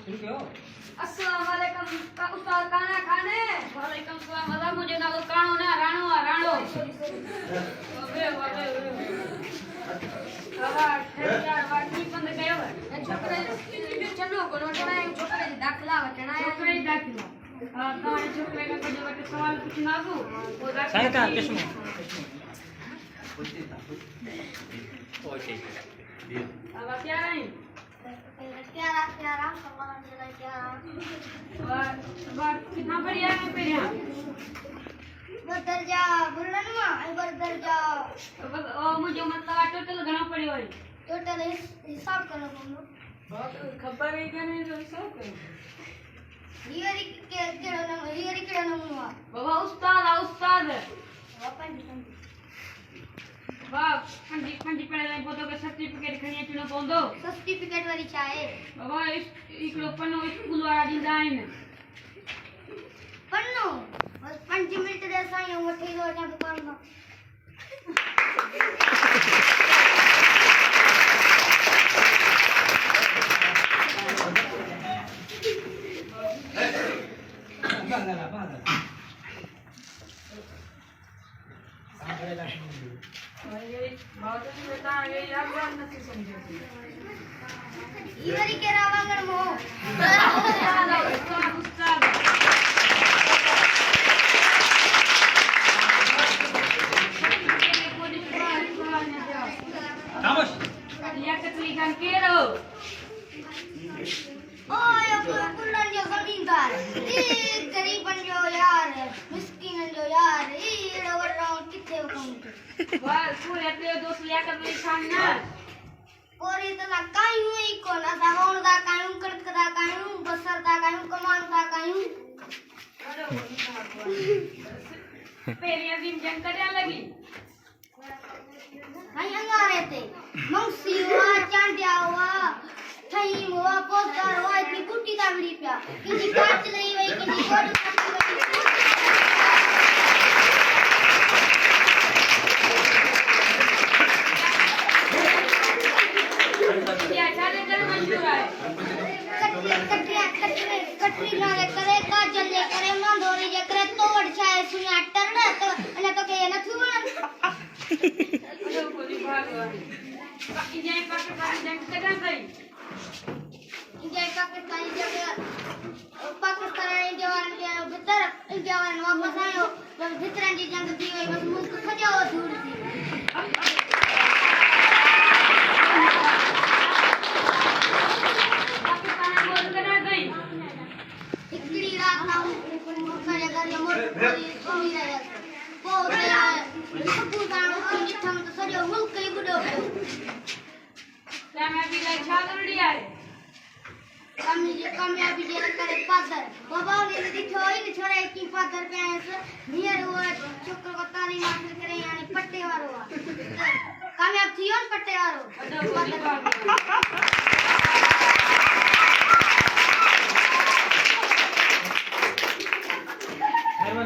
ठीक हो? अस्सलाम वालेकुम उस्ताद खाना खाने। वालेकुम सलाम। अल्लाह मुझे नालो काणो ना राणो राणो। अबे अबे अबा यार वाटी बंद कयो है। छोकरे चलो कोन वटणा है छोकरे जी दाखला वटणा है। छोकरे जी दाखला। हां छोकरे का जो वटे सवाल पूछना को वो दाखला। साइता चश्मा। ओ ठीक है। अब क्या है? क्या सम्मान देना क्या? और कितना बढ़िया है पे यहां। दर्जा बुलनवा एक दर्जा ओ मुझे मतलब टोटल घणो पड़ियो है। टोटल हिसाब करो तुम बहुत खबर है क्या नहीं जो हिसाब करो। हियरी केड़ा नमूना बाबा उस्ताद वाह पंजी पढ़े पोतो के सर्टिफिकेट खणी अचणो पवंदो। सर्टिफिकेट वारी छा आहे बाबा इकड़ो पन्नो स्कूल वारा ॾींदा आहिनि। पन्नो बस 5 मिंट दे साईं वठी लो अचां दुकान मां। इवरी के रावंगण मो उस्ताद खामोश लिया कतली खान के रो ओए कुल्लन जो जमींदार ई गरीबन जो यार मिस्किनन जो यार ई एड़ो वड़ो किथे वकम वाह पूरे ते दोस्त लिया कतली खान ना और इतना कायू ही कोन असा होण दा कायू कड़क दा कायू बसर दा कायू कमान दा कायू पेरिया दिन जंग करया लगी हाय अंगारे ते मौसी हुआ चांडिया हुआ थई हुआ पोदर हुआ इतनी कुटी दा बड़ी पिया किसी काट नहीं वई किसी गोड़ क्या चाले कर मंजूर है कटरी ना करे काजल ले करे मांडोरी जे करे तोड़ छाए सुया टरड़ा तो अने तो के न थुवन अरे कोई भगवान इंजे पाकिस्तान जंग कदा गई इंजे पाकिस्तान जंग पाकिस्तान जवान के भीतर जवान वापस आयो तो भीतर जी जंग थी वई बस मुल्क खजो दूर थी कामयाबी जे करे पादर बाबा ने दिखो इन छोरे की पादर पे नियर हुआ छोकरो को तारी मार करे यानी पट्टे वारो कामयाब थियो न पट्टे वारो